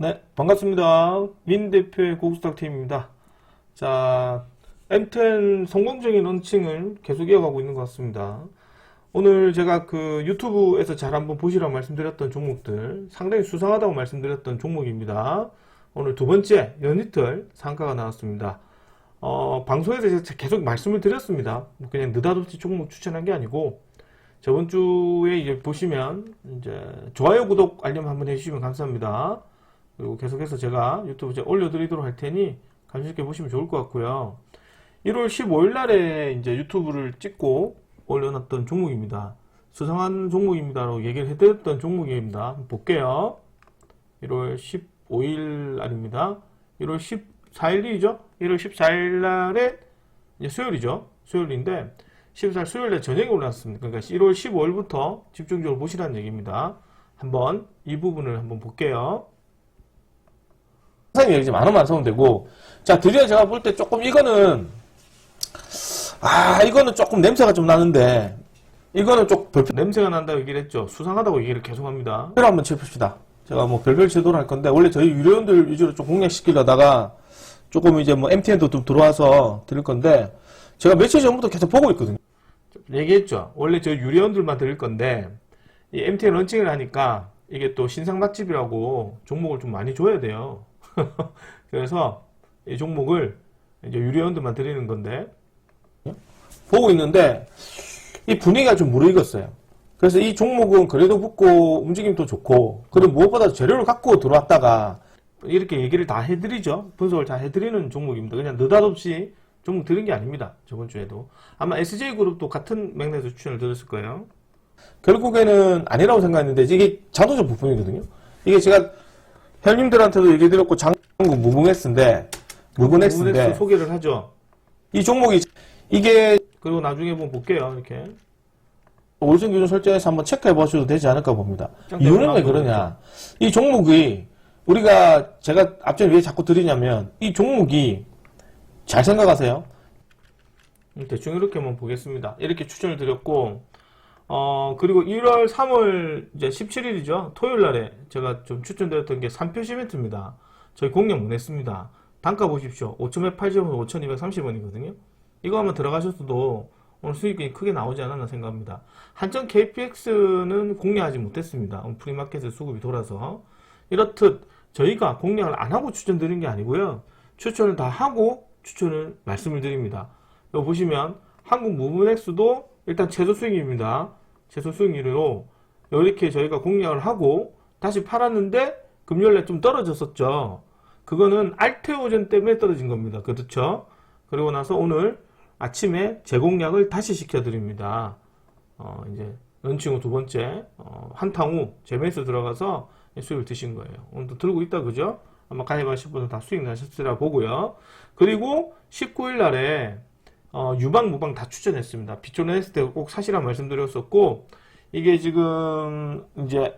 네, 반갑습니다. 민 대표의 고급스탁팀입니다. 자, M10 성공적인 런칭을 계속 이어가고 있는 것 같습니다. 오늘 제가 그 유튜브에서 잘 한번 보시라고 말씀드렸던 종목들, 상당히 수상하다고 말씀드렸던 종목입니다. 오늘 두 번째 연이틀 상가가 나왔습니다. 방송에서 제가 계속 말씀을 드렸습니다. 그냥 느닷없이 종목 추천한 게 아니고, 저번 주에 이제 보시면, 이제 좋아요, 구독, 알림 한번 해주시면 감사합니다. 그리고 계속해서 제가 유튜브 올려드리도록 할 테니 관심 있게 보시면 좋을 것 같고요. 1월 15일 날에 이제 유튜브를 찍고 올려놨던 종목입니다. 수상한 종목입니다라고 얘기를 해드렸던 종목입니다. 한번 볼게요. 1월 15일 날입니다. 1월 14일이죠? 1월 14일 날에 이제 수요일이죠. 수요일인데 14일 수요일에 저녁에 올랐습니다. 그러니까 1월 15일부터 집중적으로 보시라는 얘기입니다. 한번 이 부분을 한번 볼게요. 선생님 얘기 좀 안 하면 안 사면 되고, 자, 드디어 제가 볼 때 조금 이거는 조금 냄새가 좀 나는데, 이거는 조금 별표 냄새가 난다고 얘기를 했죠. 수상하다고 얘기를 계속 합니다. 그럼 한번 짚읍시다. 제가 뭐 별별 제도를 할 건데, 원래 저희 유료원들 위주로 좀 공략시키려다가 조금 이제 뭐 MTN도 좀 들어와서 드릴 건데, 제가 며칠 전부터 계속 보고 있거든요. 얘기했죠. 원래 저희 유료원들만 드릴 건데, 이 MTN 런칭을 하니까 이게 또 신상 맛집이라고 종목을 좀 많이 줘야 돼요. 그래서 이 종목을 이제 유료원들만 드리는 건데 보고 있는데 이 분위기가 좀 무르익었어요. 그래서 이 종목은 그래도 붙고 움직임도 좋고 그리고 무엇보다 재료를 갖고 들어왔다가 이렇게 얘기를 다 해드리죠. 분석을 다 해드리는 종목입니다. 그냥 느닷없이 종목 드린 게 아닙니다. 저번 주에도 아마 SJ그룹도 같은 맥락에서 추천을 드렸을 거예요. 결국에는 아니라고 생각했는데 이게 자동차 부품이거든요. 이게 제가 형님들한테도 얘기드렸고 장국 무궁엑스인데 소개를 하죠. 이 종목이 이게 그리고 나중에 한번 볼게요. 이렇게 월선 기준 설정해서 한번 체크해 보셔도 되지 않을까 봅니다. 이유는 왜 그러냐? 이 종목이 제가 앞전에 왜 자꾸 드리냐면 이 종목이 잘 생각하세요. 대충 이렇게 한번 보겠습니다. 이렇게 추천을 드렸고 그리고 1월 3월 이제 17일이죠. 토요일 날에 제가 좀 추천드렸던 게 3표 시멘트입니다. 저희 공략 못 했습니다. 단가 보십시오. 5,180원, 5,230원이거든요. 이거 한번 들어가셨어도 오늘 수익이 크게 나오지 않았나 생각합니다. 한전 KPX는 공략하지 못했습니다. 프리마켓에 수급이 돌아서. 이렇듯 저희가 공략을 안 하고 추천드린 게 아니고요. 추천을 다 하고 추천을 말씀을 드립니다. 여기 보시면 한국 무브넥스도 일단 최소 수익입니다. 최소 수익률로 이렇게 저희가 공략을 하고 다시 팔았는데 금요일에 좀 떨어졌었죠. 그거는 알테오전 때문에 떨어진 겁니다. 그렇죠? 그리고 나서 오늘 아침에 재공략을 다시 시켜드립니다. 이제 런칭 후 두 번째 한탕 후 재매수 들어가서 수익을 드신 거예요. 오늘도 들고 있다 그죠? 아마 가입하실 분은 다 수익 나셨으라 보고요. 그리고 19일 날에 유방, 무방 다 추천했습니다. 비초는 했을 때 꼭 사시라 말씀드렸었고, 이게 지금, 이제,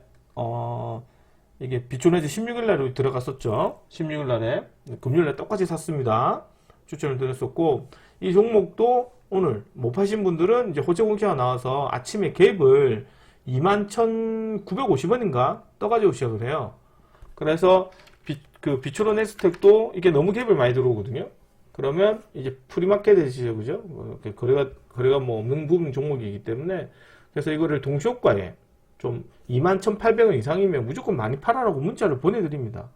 이게 비초는 16일 날에 들어갔었죠. 16일 날에. 금요일 날 똑같이 샀습니다. 추천을 드렸었고, 이 종목도 오늘 못 파신 분들은 이제 호재 공시가 나와서 아침에 갭을 21,950원인가 떠가지고 시작을 해요. 그래서 비초론 에스텍도 이게 너무 갭을 많이 들어오거든요. 그러면 이제 프리마켓이죠, 그죠? 거래가 뭐 없는 부분 종목이기 때문에 그래서 이거를 동시효과에 좀 21,800원 이상이면 무조건 많이 팔아라고 문자를 보내드립니다.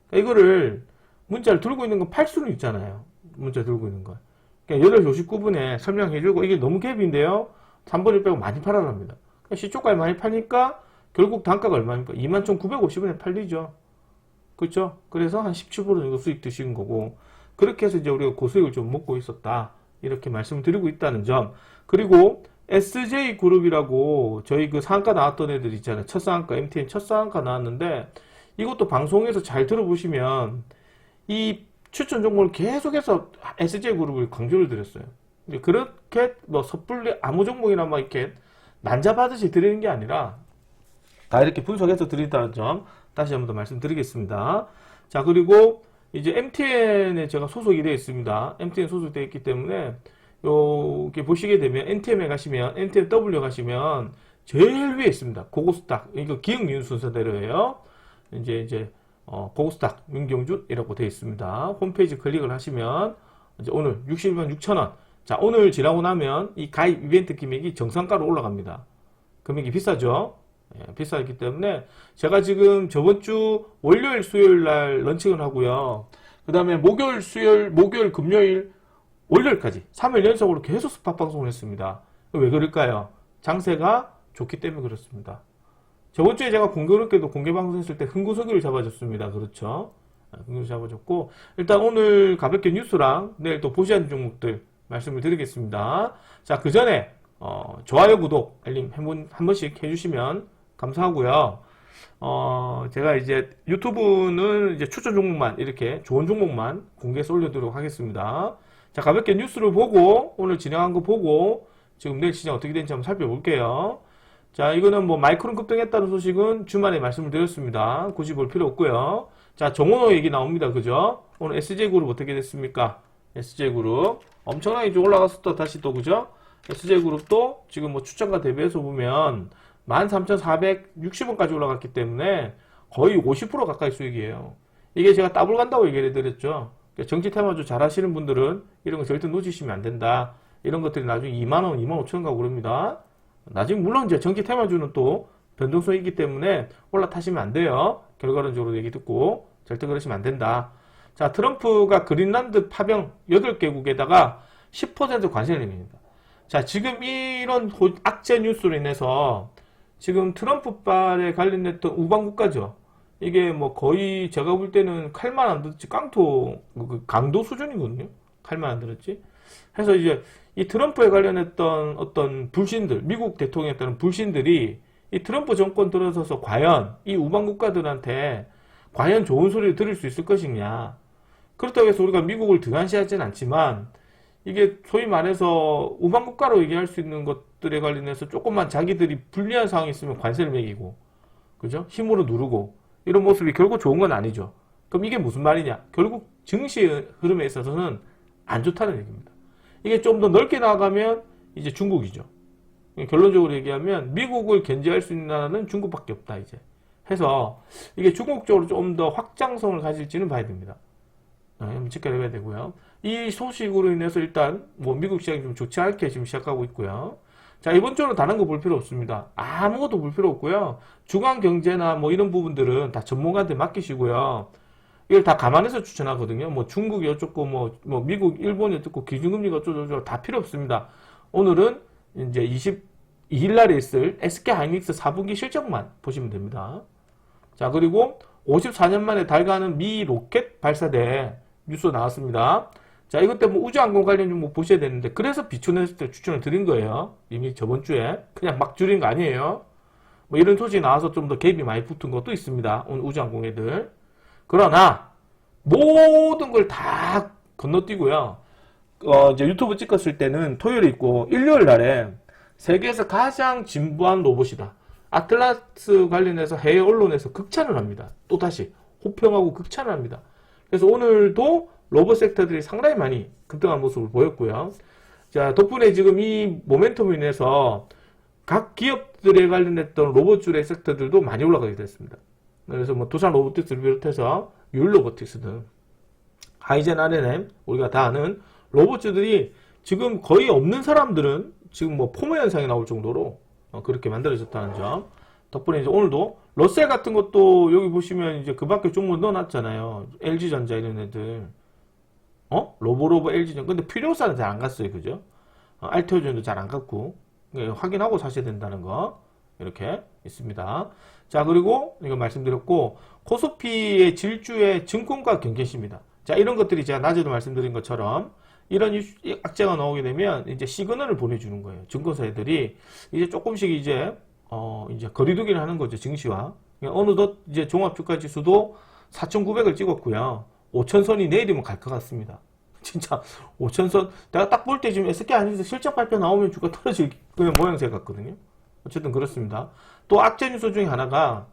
그러니까 이거를 문자를 들고 있는 건 팔 수는 있잖아요. 문자 들고 있는 건. 그러니까 8시 59분에 설명해주고 이게 너무 갭인데요. 3번을 빼고 많이 팔아랍니다. 그러니까 시초가에 많이 파니까 결국 단가가 얼마입니까? 21,950원에 팔리죠. 그렇죠? 그래서 한 17% 정도 수익 드신 거고 그렇게 해서 이제 우리가 고수익을 좀 먹고 있었다. 이렇게 말씀을 드리고 있다는 점. 그리고 SJ그룹이라고 저희 그 상한가 나왔던 애들 있잖아요. 첫 상한가, MTN 첫 상한가 나왔는데 이것도 방송에서 잘 들어보시면 이 추천 종목을 계속해서 SJ그룹을 강조를 드렸어요. 그렇게 뭐 섣불리 아무 종목이나 막 이렇게 난잡하듯이 드리는 게 아니라 다 이렇게 분석해서 드린다는 점 다시 한번 더 말씀드리겠습니다. 자, 그리고 이제 MTN에 제가 소속이 되어 있습니다. MTN 소속되어 있기 때문에 여기 보시게 되면 NTM에 가시면 NTMW 가시면 제일 위에 있습니다. 고고스탁. 이거 기억 미운 순서대로예요. 이제 고스닥 민경준이라고 되어 있습니다. 홈페이지 클릭을 하시면 이제 오늘 60만 6천원. 자, 오늘 지나고 나면 이 가입 이벤트 금액이 정상가로 올라갑니다. 금액이 비싸죠? 예, 비싸기 때문에 제가 지금 저번 주 월요일, 수요일 날 런칭을 하고요. 그 다음에 목요일, 수요일, 목요일, 금요일, 월요일까지 3일 연속으로 계속 스팟 방송을 했습니다. 왜 그럴까요? 장세가 좋기 때문에 그렇습니다. 저번 주에 제가 공교롭게도 공개 방송했을 때 흥구석유를 잡아줬습니다. 그렇죠? 흥구석유 잡아줬고, 일단 오늘 가볍게 뉴스랑 내일 또 보셔야 하는 종목들 말씀을 드리겠습니다. 자, 그 전에 좋아요, 구독, 알림 한 번씩 해주시면 감사하고요. 제가 이제 유튜브는 이제 추천 종목만, 이렇게 좋은 종목만 공개해서 올려드리도록 하겠습니다. 자, 가볍게 뉴스를 보고 오늘 진행한 거 보고 지금 내일 시장 어떻게 되는지 한번 살펴볼게요. 자, 이거는 뭐 마이크론 급등했다는 소식은 주말에 말씀을 드렸습니다. 굳이 볼 필요 없고요. 자, 정원호 얘기 나옵니다. 그죠? 오늘 SJ그룹 어떻게 됐습니까? SJ그룹 엄청나게 올라갔었다. 다시 또 그죠? SJ그룹도 지금 뭐 추천가 대비해서 보면 13,460원까지 올라갔기 때문에 거의 50% 가까이 수익이에요. 이게 제가 더블 간다고 얘기를 해드렸죠. 정치 테마주 잘 하시는 분들은 이런 거 절대 놓치시면 안 된다. 이런 것들이 나중에 2만원, 25,000원 가고 그럽니다. 나중에 물론 이제 정치 테마주는 또 변동성이 있기 때문에 올라타시면 안 돼요. 결과론적으로 얘기 듣고 절대 그러시면 안 된다. 자, 트럼프가 그린란드 파병 8개국에다가 10% 관세를 내립니다. 자, 지금 이런 악재 뉴스로 인해서 지금 트럼프발에 관련됐던 우방국가죠. 이게 뭐 거의 제가 볼 때는 칼만 안 들었지 강도 수준이거든요. 칼만 안 들었지. 해서 이제 이 트럼프에 관련했던 어떤 불신들, 미국 대통령에 따른 불신들이 이 트럼프 정권 들어서서 과연 이 우방 국가들한테 과연 좋은 소리를 들을 수 있을 것이냐. 그렇다고 해서 우리가 미국을 등한시하지는 않지만 이게 소위 말해서 우방 국가로 얘기할 수 있는 것들에 관련해서 조금만 자기들이 불리한 상황이 있으면 관세를 매기고, 그죠? 힘으로 누르고 이런 모습이 결국 좋은 건 아니죠. 그럼 이게 무슨 말이냐? 결국 증시 흐름에 있어서는 안 좋다는 얘기입니다. 이게 좀 더 넓게 나가면 이제 중국이죠. 결론적으로 얘기하면 미국을 견제할 수 있는 나라는 중국밖에 없다 이제. 해서 이게 중국 쪽으로 좀 더 확장성을 가질지는 봐야 됩니다. 한번 지켜봐야 되고요. 이 소식으로 인해서 일단 뭐 미국 시장이 좀 좋지 않게 지금 시작하고 있고요. 자, 이번 주는 다른 거 볼 필요 없습니다. 아무것도 볼 필요 없고요. 중앙 경제나 뭐 이런 부분들은 다 전문가한테 맡기시고요. 이걸 다 감안해서 추천하거든요. 뭐 중국이 어쩌고 뭐 미국, 일본이 어쩌고 기준금리가 어쩌고 다 필요 없습니다. 오늘은 이제 22일 날에 있을 SK하이닉스 4분기 실적만 보시면 됩니다. 자, 그리고 54년 만에 달가는 미 로켓 발사대 뉴스 나왔습니다. 자, 이것 때문에 우주항공 관련 종목 보셔야 되는데, 그래서 비추냈을 때 추천을 드린 거예요. 이미 저번 주에. 그냥 막 줄인 거 아니에요. 뭐 이런 소식이 나와서 좀 더 갭이 많이 붙은 것도 있습니다. 오늘 우주항공 애들. 그러나, 모든 걸 다 건너뛰고요. 이제 유튜브 찍었을 때는 토요일에 있고, 일요일 날에 세계에서 가장 진부한 로봇이다. 아틀라스 관련해서 해외 언론에서 극찬을 합니다. 또다시 호평하고 극찬을 합니다. 그래서 오늘도 로봇 섹터들이 상당히 많이 급등한 모습을 보였고요. 자, 덕분에 지금 이 모멘텀으로 인해서 각 기업들에 관련했던 로봇줄의 섹터들도 많이 올라가게 됐습니다. 그래서 뭐 두산 로보틱스를 비롯해서 율로보틱스 등 하이젠 RNM 우리가 다 아는 로봇주들이 지금 거의 없는 사람들은 지금 뭐 포모 현상이 나올 정도로 그렇게 만들어졌다는 점. 덕분에 이제 오늘도 러셀 같은 것도 여기 보시면 이제 그 밖에 종목 넣어놨잖아요. LG전자 이런 애들. 로보로보 LG전. 근데 필요사는 잘 안 갔어요. 그죠? 알테오전도 잘 안 갔고. 확인하고 사셔야 된다는 거. 이렇게 있습니다. 자, 그리고 이거 말씀드렸고, 코스피의 질주의 증권가 경계시입니다. 자, 이런 것들이 제가 낮에도 말씀드린 것처럼 이런 악재가 나오게 되면 이제 시그널을 보내주는 거예요. 증권사 애들이 이제 조금씩 이제 거리두기를 하는 거죠. 증시와. 어느덧 이제 종합주가 지수도 4,900을 찍었고요. 5,000선이 내일이면 갈 것 같습니다. 진짜 5,000선 내가 딱 볼 때 지금 SK하이닉스 실적 발표 나오면 주가 떨어질 그냥 모양새 같거든요. 어쨌든 그렇습니다. 또 악재 뉴스 중에 하나가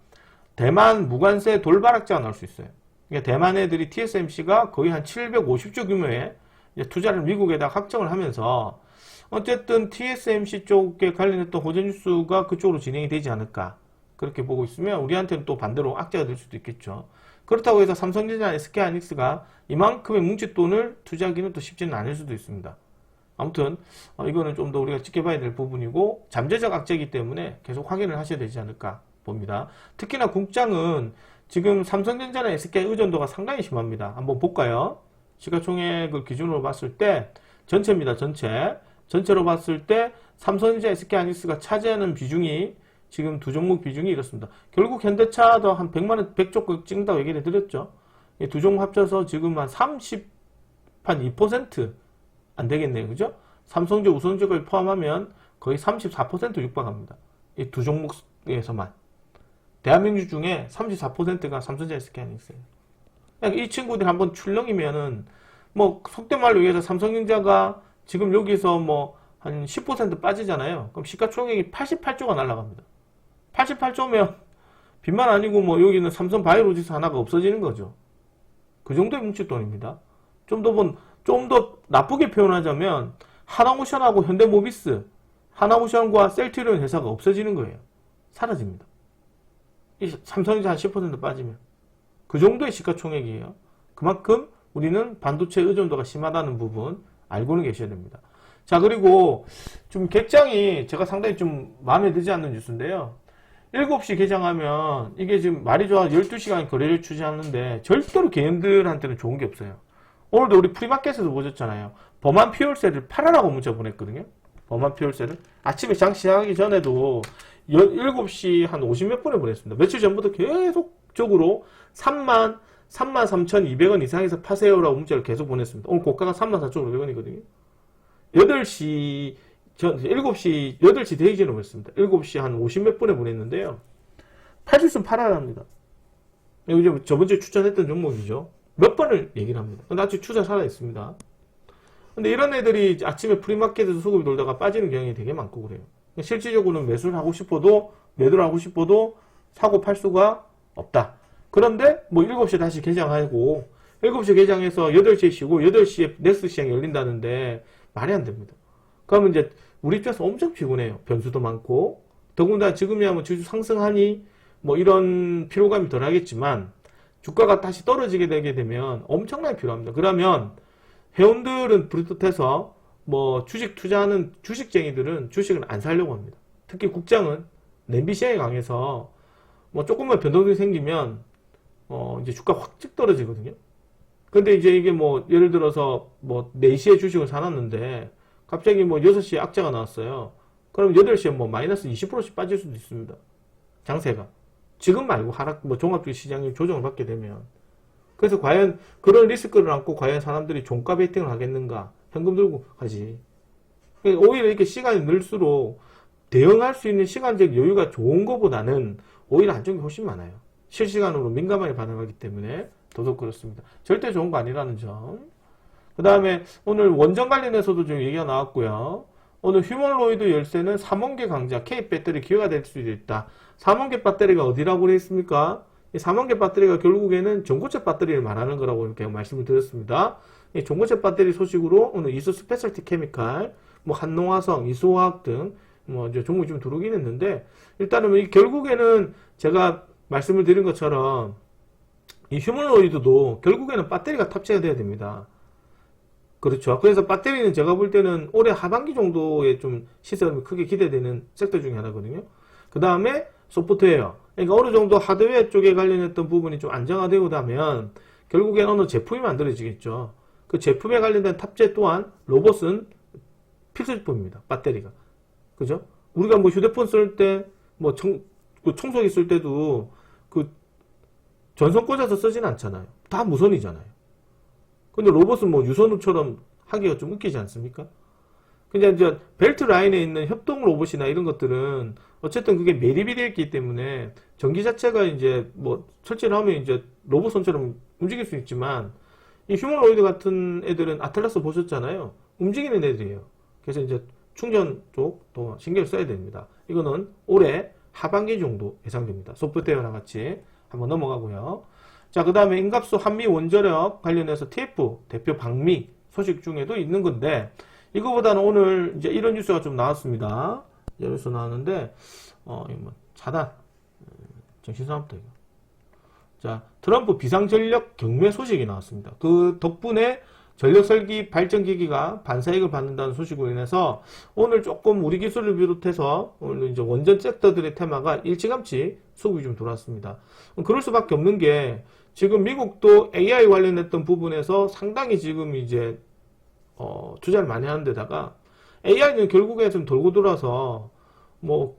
대만 무관세 돌발 악재가 나올 수 있어요. 그러니까 대만 애들이 TSMC가 거의 한 750조 규모의 투자를 미국에다 확정을 하면서 어쨌든 TSMC 쪽에 관련했던 호재 뉴스가 그쪽으로 진행이 되지 않을까 그렇게 보고 있으면 우리한테는 또 반대로 악재가 될 수도 있겠죠. 그렇다고 해서 삼성전자, SK하이닉스가 이만큼의 뭉칫돈을 투자하기는 또 쉽지는 않을 수도 있습니다. 아무튼 이거는 좀 더 우리가 지켜봐야 될 부분이고 잠재적 악재이기 때문에 계속 확인을 하셔야 되지 않을까 봅니다. 특히나 국장은 지금 삼성전자나 SK 의존도가 상당히 심합니다. 한번 볼까요? 시가총액을 기준으로 봤을 때 전체입니다. 전체로 봤을 때 삼성전자, SK하이닉스가 차지하는 비중이 지금 두 종목 비중이 이렇습니다. 결국 현대차도 한 100만원, 100조 찍는다고 얘기를 드렸죠. 이 두 종목 합쳐서 지금 한 2% 안 되겠네요. 그죠? 삼성전, 우선주를 포함하면 거의 34% 육박합니다. 이 두 종목에서만. 대한민국 중에 34%가 삼성전자, SK하이닉스예요. 이 친구들이 한번 출렁이면은 뭐 속된 말로 얘기해서 삼성전자가 지금 여기서 뭐 한 10% 빠지잖아요. 그럼 시가총액이 88조가 날아갑니다. 88조면 빚만 아니고 뭐 여기는 삼성 바이오로직스 하나가 없어지는 거죠. 그 정도의 뭉칫돈입니다. 좀 더 나쁘게 표현하자면 하나오션하고 현대모비스, 하나오션과 셀트리온 회사가 없어지는 거예요. 사라집니다. 이 삼성전자 한 10% 빠지면 그 정도의 시가총액이에요. 그만큼 우리는 반도체 의존도가 심하다는 부분 알고는 계셔야 됩니다. 자, 그리고 좀 객장이 제가 상당히 좀 마음에 들지 않는 뉴스인데요. 7시 개장하면 이게 지금 말이 좋아 12시간 거래를 추진하는데 절대로 개인들한테는 좋은 게 없어요. 오늘도 우리 프리마켓에서 보셨잖아요. 범한 피올세를 팔아라고 문자 보냈거든요. 범한 피올세를 아침에 장 시작하기 전에도 7시 한 50몇 분에 보냈습니다. 며칠 전부터 계속적으로 33,200원 이상에서 파세요라고 문자를 계속 보냈습니다. 오늘 고가가 34,500원이거든요. 7시 되기 전에 보냈습니다. 7시 한 50몇 분에 보냈는데요. 팔 수 있으면 팔아랍니다. 이거 저번주에 추천했던 종목이죠. 몇 번을 얘기를 합니다. 근데 아직 추세 살아있습니다. 근데 이런 애들이 아침에 프리마켓에서 수급이 돌다가 빠지는 경향이 되게 많고 그래요. 실질적으로는 매수를 하고 싶어도, 매도를 하고 싶어도 사고 팔 수가 없다. 그런데 뭐 7시에 다시 개장하고 7시에 개장해서 8시에 쉬고 8시에 넥스 시장이 열린다는데 말이 안 됩니다. 그러면 이제 우리 입장에서 엄청 피곤해요. 변수도 많고 더군다나 지금이야 뭐 주주 상승하니 뭐 이런 피로감이 덜 하겠지만 주가가 다시 떨어지게 되게 되면 엄청나게 필요합니다. 그러면 회원들은 불듯해서 뭐 주식 투자하는 주식쟁이들은 주식을 안 사려고 합니다. 특히 국장은 냄비 시장이 강해서 뭐 조금만 변동이 생기면 이제 주가 확 찍 떨어지거든요. 근데 이제 이게 뭐 예를 들어서 뭐 4시에 주식을 사놨는데 갑자기 뭐 6시에 악재가 나왔어요. 그럼 8시에 뭐 마이너스 20%씩 빠질 수도 있습니다. 장세가. 지금 말고 하락, 뭐 종합주식 시장이 조정을 받게 되면. 그래서 과연 그런 리스크를 안고 과연 사람들이 종가 베팅을 하겠는가? 현금 들고 가지. 오히려 이렇게 시간이 늘수록 대응할 수 있는 시간적 여유가 좋은 것보다는 오히려 안 좋은 게 훨씬 많아요. 실시간으로 민감하게 반응하기 때문에 더더욱 그렇습니다. 절대 좋은 거 아니라는 점. 그 다음에 오늘 원전 관련해서도 좀 얘기가 나왔고요. 오늘 휴머노이드 열쇠는 3원계 강자 K 배터리 기회가 될 수도 있다. 3원계 배터리가 어디라고 그랬습니까? 이 3원계 배터리가 결국에는 전고체 배터리를 말하는 거라고 이렇게 말씀을 드렸습니다. 이 전고체 배터리 소식으로 오늘 이수 스페셜티 케미칼, 뭐 한농화성, 이수화학 등 뭐 이제 종목이 좀 들어오긴 했는데 일단은 이 결국에는 제가 말씀을 드린 것처럼 이 휴머노이드도 결국에는 배터리가 탑재가 돼야 됩니다. 그렇죠. 그래서 배터리는 제가 볼 때는 올해 하반기 정도에 좀 시세가 크게 기대되는 섹터 중에 하나거든요. 그 다음에 소프트웨어. 그러니까 어느 정도 하드웨어 쪽에 관련했던 부분이 좀 안정화되고 나면 결국엔 어느 제품이 만들어지겠죠. 그 제품에 관련된 탑재 또한 로봇은 필수제품입니다. 배터리가. 그죠? 우리가 뭐 휴대폰 쓸 때, 뭐 청소기 쓸 때도 그 전선 꽂아서 쓰진 않잖아요. 다 무선이잖아요. 근데 로봇은 뭐 유선처럼 하기가 좀 웃기지 않습니까? 근데 이제 벨트 라인에 있는 협동 로봇이나 이런 것들은 어쨌든 그게 매립이 되어 있기 때문에 전기 자체가 이제 뭐 설치를 하면 이제 로봇선처럼 움직일 수 있지만 이 휴머노이드 같은 애들은 아틀라스 보셨잖아요. 움직이는 애들이에요. 그래서 이제 충전 쪽도 신경을 써야 됩니다. 이거는 올해 하반기 정도 예상됩니다. 소프트웨어랑 같이 한번 넘어가고요. 자, 그 다음에 인갑수 한미 원자력 관련해서 TF 대표 방미 소식 중에도 있는 건데 이거보다는 오늘 이제 이런 뉴스가 좀 나왔습니다. 뉴스 나왔는데 이거 뭐 차단 정신사납다 이거. 자, 트럼프 비상전력 경매 소식이 나왔습니다. 그 덕분에 전력설비 발전기기가 반사이익을 받는다는 소식으로 인해서 오늘 조금 우리 기술을 비롯해서 오늘 이제 원전 섹터들의 테마가 일찌감치 수급이 좀 들어왔습니다. 그럴 수밖에 없는 게 지금 미국도 AI 관련했던 부분에서 상당히 지금 이제 투자를 많이 하는 데다가 AI는 결국에 좀 돌고 돌아서 뭐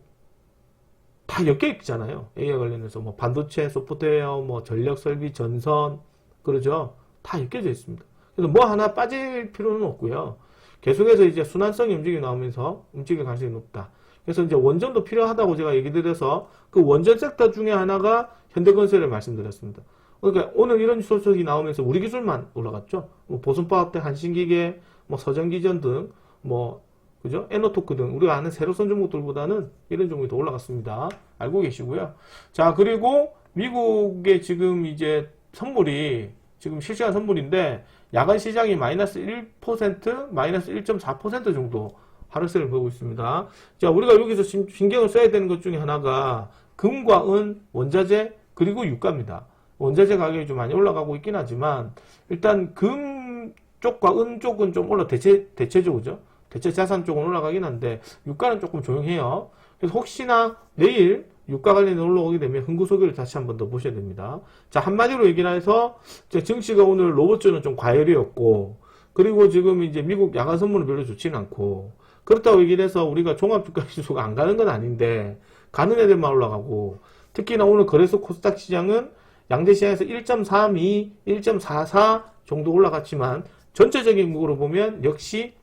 다 엮여 있잖아요. AI 관련해서 뭐 반도체, 소프트웨어, 뭐 전력 설비, 전선 그러죠. 다 엮여져 있습니다. 그래서 뭐 하나 빠질 필요는 없고요. 계속해서 이제 순환성이 움직이 나오면서 움직일 가능성이 높다. 그래서 이제 원전도 필요하다고 제가 얘기 드려서 그 원전 섹터 중에 하나가 현대건설을 말씀드렸습니다. 그러니까 오늘 이런 소식이 나오면서 우리 기술만 올라갔죠. 뭐 보선파업대, 한신기계, 뭐 서전기전 등, 뭐 그죠? 에너토크 등 우리가 아는 새로선 종목들보다는 이런 종목이 더 올라갔습니다. 알고 계시고요. 자, 그리고 미국의 지금 이제 선물이 지금 실시간 선물인데 야간 시장이 마이너스 1%, 마이너스 1.4% 정도 하락세를 보이고 있습니다. 자, 우리가 여기서 신경을 써야 되는 것 중에 하나가 금과 은, 원자재, 그리고 유가입니다. 원자재 가격이 좀 많이 올라가고 있긴 하지만 일단 금 쪽과 은 쪽은 좀 대체적이죠. 대체 자산 쪽은 올라가긴 한데 유가는 조금 조용해요. 그래서 혹시나 내일 유가 관련해 올라오게 되면 흥구소개를 다시 한번 더 보셔야 됩니다. 자, 한마디로 얘기를 해서 증시가 오늘 로봇주는 좀 과열이었고 그리고 지금 이제 미국 야간 선물은 별로 좋지는 않고 그렇다고 얘기를 해서 우리가 종합주가지수가 안 가는 건 아닌데 가는 애들만 올라가고 특히나 오늘 거래소 코스닥 시장은 양대 시장에서 1.32, 1.44 정도 올라갔지만 전체적인 거로 보면 역시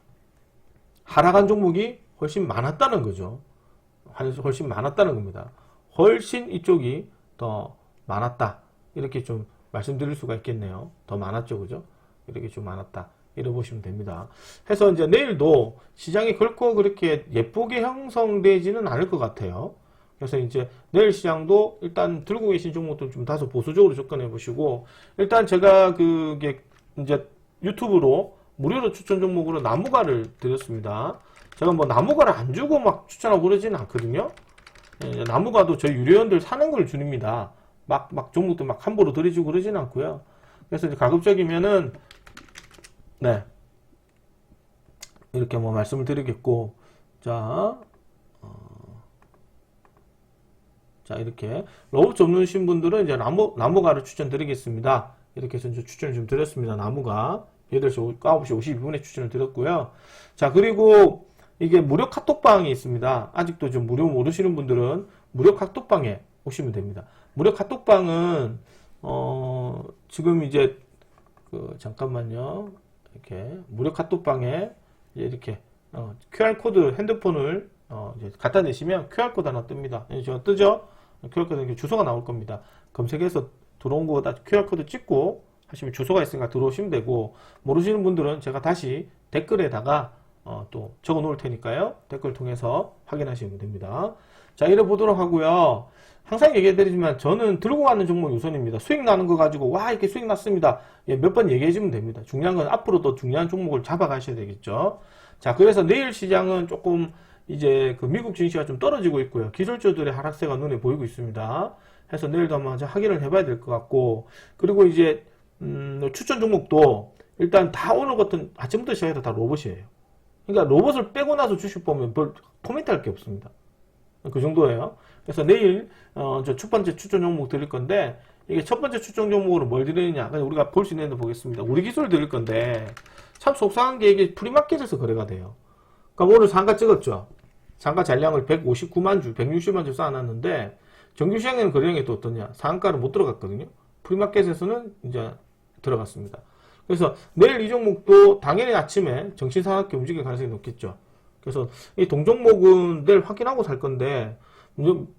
하락한 종목이 훨씬 많았다는 거죠. 훨씬 많았다는 겁니다. 훨씬 이쪽이 더 많았다. 이렇게 좀 말씀드릴 수가 있겠네요. 더 많았죠. 그죠? 이렇게 좀 많았다. 이렇게 보시면 됩니다. 해서 이제 내일도 시장이 결코 그렇게 예쁘게 형성되지는 않을 것 같아요. 그래서 이제 내일 시장도 일단 들고 계신 종목들 좀 다소 보수적으로 접근해 보시고 일단 제가 그게 이제 유튜브로 무료로 추천 종목으로 나무가를 드렸습니다. 제가 뭐 나무가를 안 주고 막 추천하고 그러지는 않거든요. 나무가도 저희 유료원들 사는 걸 줄입니다. 막 종목도 막 함부로 들이주고 그러지는 않고요. 그래서 이제 가급적이면은, 네. 이렇게 뭐 말씀을 드리겠고, 자, 자, 이렇게 로봇 전문이신 분들은 이제 나무가를 추천드리겠습니다. 이렇게 해서 추천을 좀 드렸습니다. 나무가. 8시, 9시 52분에 추천을 드렸고요. 자, 그리고 이게 무료 카톡방이 있습니다. 아직도 좀 무료 모르시는 분들은 무료 카톡방에 오시면 됩니다. 무료 카톡방은, 지금 이제, 잠깐만요. 이렇게, 무료 카톡방에 이렇게, QR코드 핸드폰을, 이제 갖다 대시면 QR코드 하나 뜹니다. 제가 뜨죠? QR코드 이렇게 주소가 나올 겁니다. 검색해서 들어온 거다 QR코드 찍고, 하시면 주소가 있으니까 들어오시면 되고 모르시는 분들은 제가 다시 댓글에다가 또 적어 놓을 테니까요. 댓글 통해서 확인하시면 됩니다. 자, 이래 보도록 하고요. 항상 얘기해 드리지만 저는 들고 가는 종목이 우선입니다. 수익 나는 거 가지고 와 이렇게 수익 났습니다. 예, 몇 번 얘기해 주면 됩니다. 중요한 건 앞으로 더 중요한 종목을 잡아 가셔야 되겠죠. 자, 그래서 내일 시장은 조금 이제 그 미국 증시가 좀 떨어지고 있고요. 기술주들의 하락세가 눈에 보이고 있습니다. 해서 내일도 한번 확인을 해봐야 될 것 같고 그리고 이제 추천 종목도 일단 다 오늘 같은 아침부터 시작해서 다 로봇이에요. 그러니까 로봇을 빼고 나서 주식 보면 별 코멘트 할 게 없습니다. 그 정도예요. 그래서 내일 저 첫 번째 추천 종목 드릴 건데 이게 첫 번째 추천 종목으로 뭘 드리느냐 그냥 우리가 볼 수 있는 데 보겠습니다. 우리 기술 드릴 건데 참 속상한 게 이게 프리마켓에서 거래가 돼요. 그러니까 오늘 상가 찍었죠. 상가 잔량을 159만 주, 160만 주 쌓아놨는데 정규 시장에는 거래량이 또 어떠냐? 상가를 못 들어갔거든요. 프리마켓에서는 이제 들어갔습니다. 그래서 내일 이 종목도 당연히 아침에 정신사납게 움직일 가능성이 높겠죠. 그래서 이 동종목은 내일 확인하고 살 건데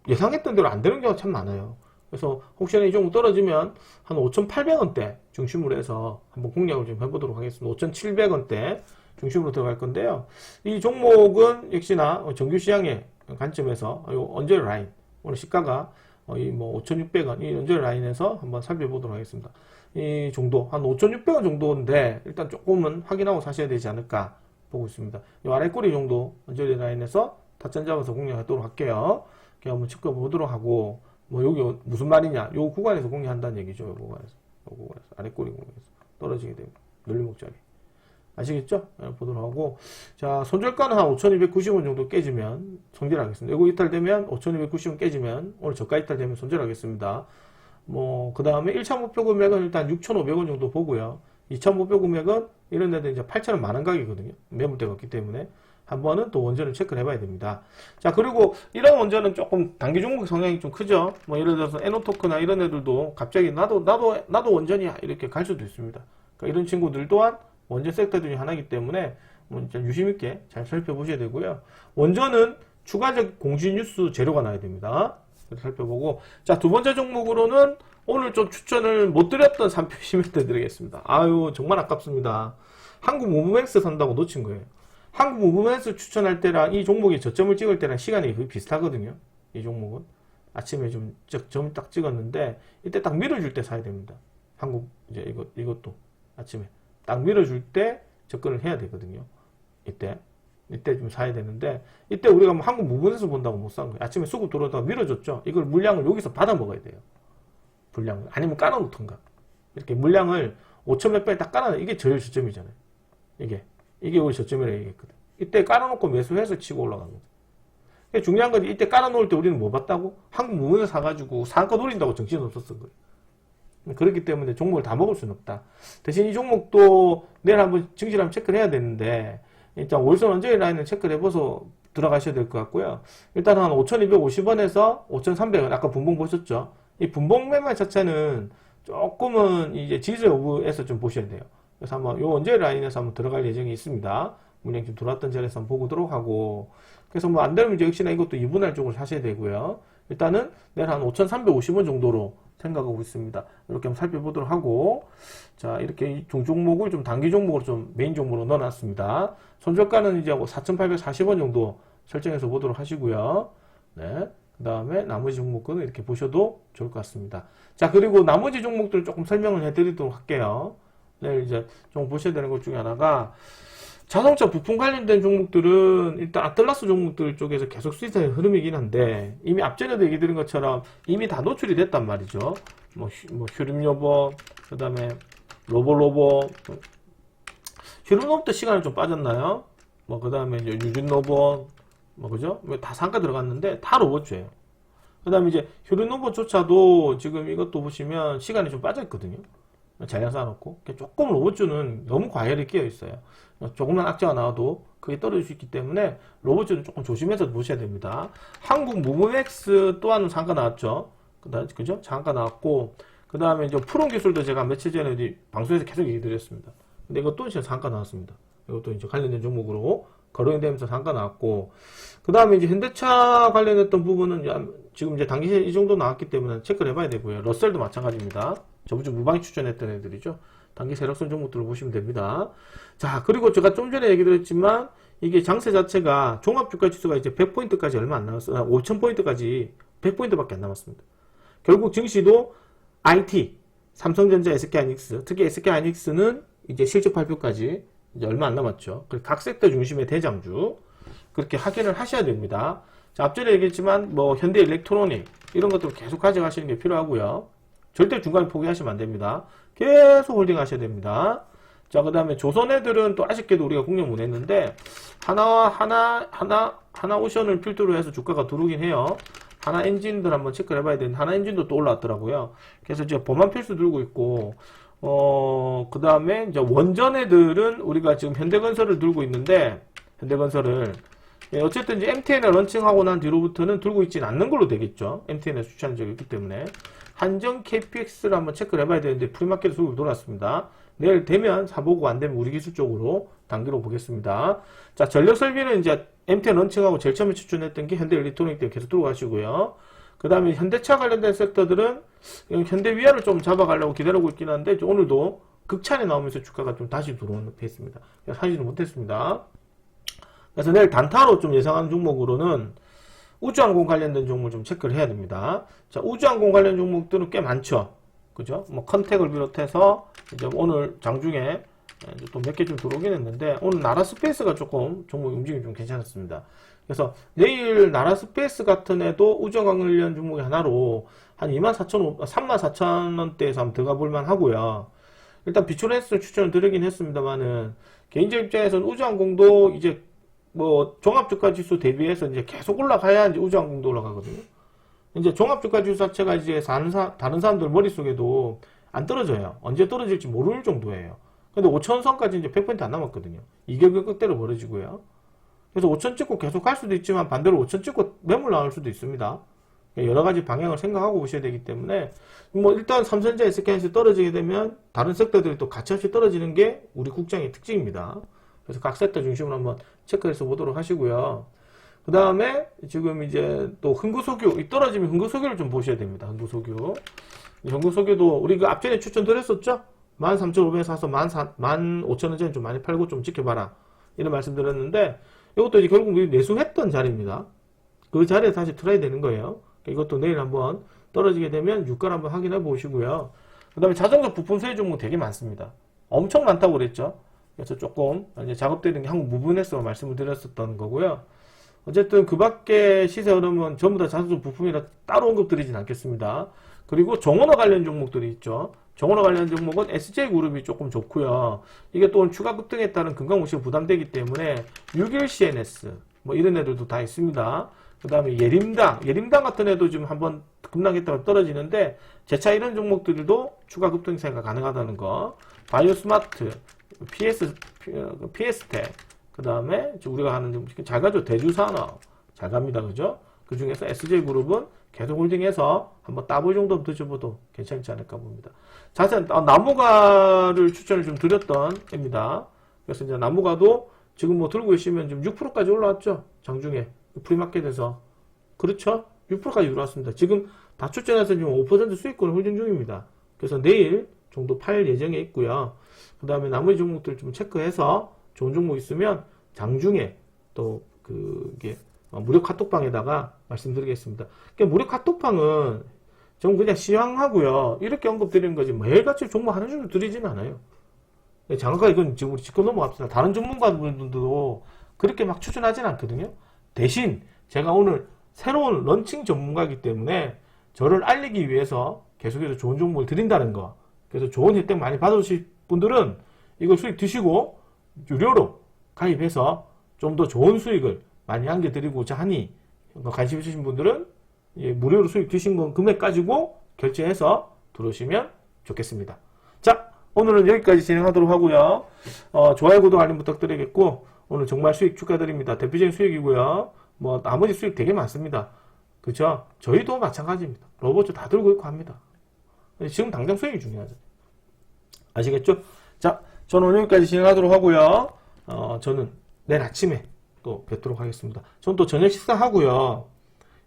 예상했던 대로 안 되는 경우가 참 많아요. 그래서 혹시나 이 종목 떨어지면 한 5,800원대 중심으로 해서 한번 공략을 좀 해보도록 하겠습니다. 5,700원대 중심으로 들어갈 건데요. 이 종목은 역시나 정규시장의 관점에서 언저리 라인 오늘 시가가 이 뭐 5,600원 이 언저리 라인에서 한번 살펴보도록 하겠습니다. 이 정도 한 5,600원 정도인데 일단 조금은 확인하고 사셔야 되지 않을까 보고 있습니다. 이 아래꼬리 정도 언저리 라인에서 타점 잡아서 공략하도록 할게요. 이렇게 한번 지켜보도록 하고 뭐 여기 무슨 말이냐? 요 구간에서 공략한다는 얘기죠. 요 구간에서. 아래꼬리 공략에서 떨어지게 됩니다. 늘림목자리. 아시겠죠? 보도록 하고. 자, 손절가는 한 5,290원 정도 깨지면 손절하겠습니다. 이거 이탈되면 5,290원 깨지면 오늘 저가 이탈되면 손절하겠습니다. 뭐, 그 다음에 1차 목표 금액은 일단 6,500원 정도 보고요. 2차 목표 금액은 이런 데도 이제 8,000원 많은 가격이거든요. 매물대가 없기 때문에. 한 번은 또 원전을 체크를 해봐야 됩니다. 자, 그리고 이런 원전은 조금 단기 종목 성향이 좀 크죠. 뭐 예를 들어서 에노토크나 이런 애들도 갑자기 나도 원전이야 이렇게 갈 수도 있습니다. 그러니까 이런 친구들 또한 원전 섹터 중에 하나이기 때문에 뭐 진짜 유심 있게 잘 살펴보셔야 되고요. 원전은 추가적 공시 뉴스 재료가 나야 됩니다. 그래서 살펴보고, 자, 두 번째 종목으로는 오늘 좀 추천을 못 드렸던 3표 시멘트 드리겠습니다. 아유, 정말 아깝습니다. 한국 무브맥스 산다고 놓친 거예요. 한국 무브맥스 추천할 때랑 이 종목이 저점을 찍을 때랑 시간이 거의 비슷하거든요. 이 종목은 아침에 좀 점 딱 찍었는데 이때 딱 밀어줄 때 사야 됩니다. 한국 이제 이것도 아침에 딱 밀어줄 때 접근을 해야 되거든요. 이때 좀 사야 되는데, 이때 우리가 뭐 한국 무브맥스 본다고 못 산 거예요. 아침에 수급 들어오다가 밀어줬죠. 이걸 물량을 여기서 받아 먹어야 돼요. 분량을. 아니면 깔아놓던가. 이렇게 물량을 5천 몇 배에 딱 깔아놔. 이게 제일 저점이잖아요. 이게 우리 저점이라 얘기했거든. 이때 깔아놓고 매수해서 치고 올라갑니다. 중요한 건 이때 깔아놓을 때 우리는 뭐 봤다고? 한국 무브맥스 사가지고 상가 노린다고 정신 없었던 거예요. 그렇기 때문에 종목을 다 먹을 수는 없다. 대신 이 종목도 내일 한번 증시를 한번 체크를 해야 되는데, 일단 월선 언저리 라인을 체크를 해봐서 들어가셔야 될 것 같고요. 일단 한 5,250원에서 5,300원, 아까 분봉 보셨죠? 이 분봉 매매 자체는 조금은 이제 지지 여부에서 좀 보셔야 돼요. 그래서 한번 요 언저리 라인에서 한번 들어갈 예정이 있습니다. 물량 좀 들어왔던 자리에서 한번 보도록 하고, 그래서 뭐 안 되면 이제 역시나 이것도 2분할 쪽으로 사셔야 되고요. 일단은 내일 한 5,350원 정도로 생각하고 있습니다. 이렇게 한번 살펴보도록 하고, 자, 이렇게 종목을 좀 단기 종목으로 좀 메인 종목으로 넣어놨습니다. 손절가는 이제 4,840원 정도 설정해서 보도록 하시고요. 네. 그 다음에 나머지 종목은 이렇게 보셔도 좋을 것 같습니다. 자, 그리고 나머지 종목들 조금 설명을 해드리도록 할게요. 네, 이제 좀 보셔야 되는 것 중에 하나가, 자동차 부품 관련된 종목들은 일단 아틀라스 종목들 쪽에서 계속 수익의 흐름이긴 한데, 이미 앞전에도 얘기 드린 것처럼 이미 다 노출이 됐단 말이죠. 뭐 휴림로버, 그 다음에 로보, 휴림로버도 시간이 좀 빠졌나요? 뭐 그 다음에 이제 유진로버, 뭐 그죠? 다 상가 들어갔는데 다 로봇주예요. 그 다음에 이제 휴림로버조차도 지금 이것도 보시면 시간이 좀 빠져있거든요. 잔량 쌓아놓고 조금 로봇주는 너무 과열이 끼어 있어요. 조금만 악재가 나와도 그게 떨어질 수 있기 때문에 로봇주는 조금 조심해서 보셔야 됩니다. 한국 무브맥스 또한 상가 나왔죠. 그죠? 상가 나왔고, 그 다음에 이제 프롬 기술도 제가 며칠 전에 방송에서 계속 얘기 드렸습니다. 근데 이것도 이제 상가 나왔습니다. 이것도 이제 관련된 종목으로 거론이 되면서 상가 나왔고, 그 다음에 이제 현대차 관련했던 부분은 지금 이제 단기 이 정도 나왔기 때문에 체크를 해봐야 되고요. 러셀도 마찬가지입니다. 저번주 무방이 추천했던 애들이죠. 단기 세력선 종목들을 보시면 됩니다. 자, 그리고 제가 좀 전에 얘기 드렸지만, 이게 장세 자체가 종합주가지수가 이제 100포인트까지 얼마 안 남았어요. 5000포인트까지 100포인트밖에 안 남았습니다. 결국 증시도 IT, 삼성전자, SK하이닉스, 특히 SK하이닉스는 이제 실적 발표까지 이제 얼마 안 남았죠. 각 섹터 중심의 대장주, 그렇게 확인을 하셔야 됩니다. 자, 앞전에 얘기했지만 뭐 현대일렉트로닉 이런 것들 계속 가져가시는 게 필요하고요. 절대 중간에 포기하시면 안 됩니다. 계속 홀딩 하셔야 됩니다. 자, 그 다음에 조선 애들은 또 아쉽게도 우리가 공략 못 했는데, 하나오션을 필두로 해서 주가가 들어오긴 해요. 하나 엔진들 한번 체크를 해봐야 되는데, 하나 엔진도 또 올라왔더라고요. 그래서 이제 범한 필수 들고 있고, 그 다음에 이제 원전 애들은 우리가 지금 현대건설을 들고 있는데, 현대건설을, 예, 어쨌든 이제 MTN을 런칭하고 난 뒤로부터는 들고 있지는 않는 걸로 되겠죠. MTN에 추천한 적이 있기 때문에. 한정 KPX를 한번 체크를 해봐야 되는데, 프리마켓 수급이 돌았습니다. 내일 되면 사보고 안 되면 우리 기술 쪽으로 단기로 보겠습니다. 자, 전력 설비는 이제 MTN 런칭하고 제일 처음에 추천했던 게 현대일렉트로닉 때문에 계속 들어가시고요. 그 다음에 현대차 관련된 섹터들은 현대 위아를 좀 잡아가려고 기다리고 있긴 한데, 오늘도 극찬이 나오면서 주가가 좀 다시 들어오는 페이스입니다. 사지는 못했습니다. 그래서 내일 단타로 좀 예상하는 종목으로는 우주항공 관련된 종목을 좀 체크를 해야 됩니다. 자, 우주항공 관련 종목들은 꽤 많죠. 그죠? 뭐, 컨택을 비롯해서, 이제 오늘 장중에 또 몇 개 좀 들어오긴 했는데, 오늘 나라 스페이스가 조금 종목 움직임이 좀 괜찮았습니다. 그래서 내일 나라스페이스 같은 애도 우주와 관련 종목이 하나로 한 34,000원대에서 한번 들어가 볼만 하고요. 일단 비추렌스 추천을 드리긴 했습니다만은 개인적 입장에서는 우주항공도 이제 뭐 종합주가 지수 대비해서 이제 계속 올라가야 이제 우주항공도 올라가거든요. 이제 종합주가 지수 자체가 이제 다른 사람들 머릿속에도 안 떨어져요. 언제 떨어질지 모를 정도예요. 근데 5,000선까지 이제 100% 안 남았거든요. 이격의 끝대로 벌어지고요. 그래서 5,000 찍고 계속 갈 수도 있지만 반대로 5,000 찍고 매물 나올 수도 있습니다. 여러 가지 방향을 생각하고 보셔야 되기 때문에 뭐 일단 삼성전자, SK하이닉스 떨어지게 되면 다른 섹터들이 또 가차없이 떨어지는 게 우리 국장의 특징입니다. 그래서 각 섹터 중심으로 한번 체크해서 보도록 하시고요. 그 다음에 지금 이제 또 흥구석유, 이 떨어지면 흥구석유를 좀 보셔야 됩니다. 흥구석유. 흥구석유도 우리 그 앞전에 추천드렸었죠? 13,500에 사서 15,000원짜리 좀 많이 팔고 좀 지켜봐라. 이런 말씀 드렸는데 이것도 이제 결국 우리 매수했던 자리입니다. 그 자리에 다시 트라이 되는 거예요. 이것도 내일 한번 떨어지게 되면 유가를 한번 확인해 보시고요. 그 다음에 자동차 부품 수혜 종목 되게 많습니다. 엄청 많다고 그랬죠. 그래서 조금 이제 작업되는 게 한국 무브넷으로 말씀을 드렸었던 거고요. 어쨌든 그 밖에 시세 흐름은 전부 다 자동차 부품이라 따로 언급드리진 않겠습니다. 그리고 정원화 관련 종목들이 있죠. 정원화 관련 종목은 SJ그룹이 조금 좋고요. 이게 또 추가 급등에 따른 금강무시가 부담되기 때문에 61CNS 뭐 이런 애들도 다 있습니다. 그 다음에 예림당 같은 애도 지금 한번 급락했다가 떨어지는데 제차 이런 종목들도 추가 급등 생각 가능하다는 거. 바이오스마트, PS텍, 그 다음에 우리가 하는 잘 가죠. 대주산업 잘 갑니다. 그죠? 그 중에서 SJ그룹은 계속 홀딩해서 한번 따볼 정도 드셔봐도 괜찮지 않을까 봅니다. 자세한 나무가를 추천을 좀 드렸던 입니다. 그래서 이제 나무가도 지금 뭐 들고 계시면 지금 6%까지 올라왔죠. 장중에 프리마켓에서 그렇죠? 6%까지 올라왔습니다. 지금 다 추천해서 지금 5% 수익권을 홀딩 중입니다. 그래서 내일 정도 팔 예정에 있고요. 그 다음에 나머지 종목들 좀 체크해서 좋은 종목 있으면 장중에 또 그게 무료 카톡방에다가 말씀드리겠습니다. 그러니까 무료 카톡방은 전 그냥 시황하고요. 이렇게 언급드리는 거지 매일같이 종목 하는 종목 드리지는 않아요. 장가 이건 지금 우리 짚고 넘어갑시다. 다른 전문가분들도 그렇게 막 추천하지는 않거든요. 대신 제가 오늘 새로운 런칭 전문가이기 때문에 저를 알리기 위해서 계속해서 좋은 종목을 드린다는 거. 그래서 좋은 혜택 많이 받으실 분들은 이걸 수익 드시고 유료로 가입해서 좀 더 좋은 수익을 많이 안겨드리고자 하니 관심 있으신 분들은 무료로 수익 드신 건 금액 가지고 결제해서 들어오시면 좋겠습니다. 자, 오늘은 여기까지 진행하도록 하고요. 좋아요, 구독, 알림 부탁드리겠고 오늘 정말 수익 축하드립니다. 대표적인 수익이고요. 뭐 나머지 수익 되게 많습니다. 그죠? 저희도 마찬가지입니다. 로봇 다 들고 있고 합니다. 지금 당장 수익이 중요하죠. 아시겠죠? 자, 저는 오늘 여기까지 진행하도록 하고요. 저는 내일 아침에 또 뵙도록 하겠습니다. 저는 또 저녁 식사하고요.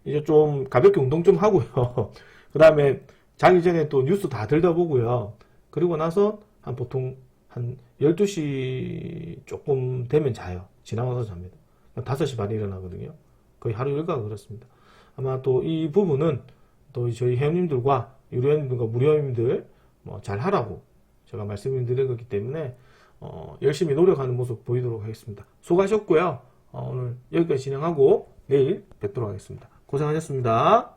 이제 좀 가볍게 운동 좀 하고요. 그 다음에 자기 전에 또 뉴스 다 들여다보고요. 그리고 나서 보통 한 12시 조금 되면 자요. 지나가서 잡니다. 5시 반에 일어나거든요. 거의 하루 일과가 그렇습니다. 아마 또 이 부분은 또 저희 회원님들과 유료회원님들과 무료회원님들 뭐 잘 하라고 제가 말씀을 드린 거기 때문에 열심히 노력하는 모습 보이도록 하겠습니다. 수고하셨고요. 오늘 여기까지 진행하고 내일 뵙도록 하겠습니다. 고생하셨습니다.